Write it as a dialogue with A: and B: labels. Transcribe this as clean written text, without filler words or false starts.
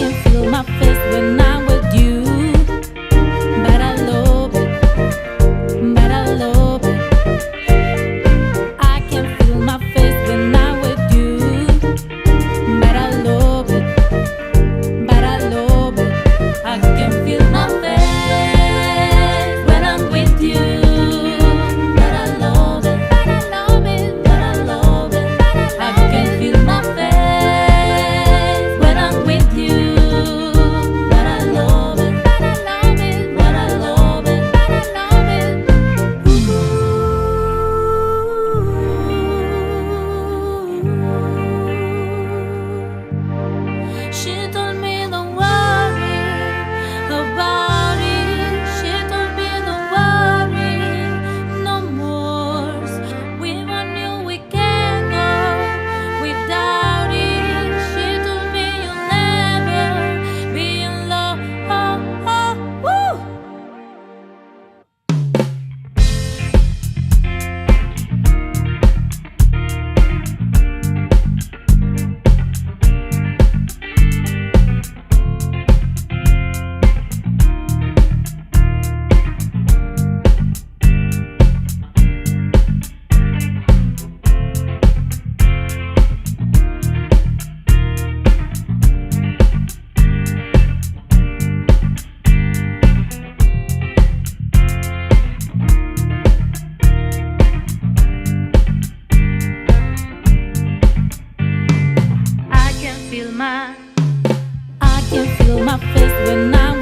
A: can feel my face when I'm with you. But I love it, but I love it. I can feel my face when I'm with you. But I love it, but I love it. I can feel my face when I'm with you. But I love it, but I love it, but I love it. I can feel my face when I'm with you. But I love it, but I love it, but I love it, but I love it. She told me don't worry about it. She told me don't worry no more. We knew we can go without it. She told me you'll never be in love. Oh, oh, woo. I can feel my face when I'm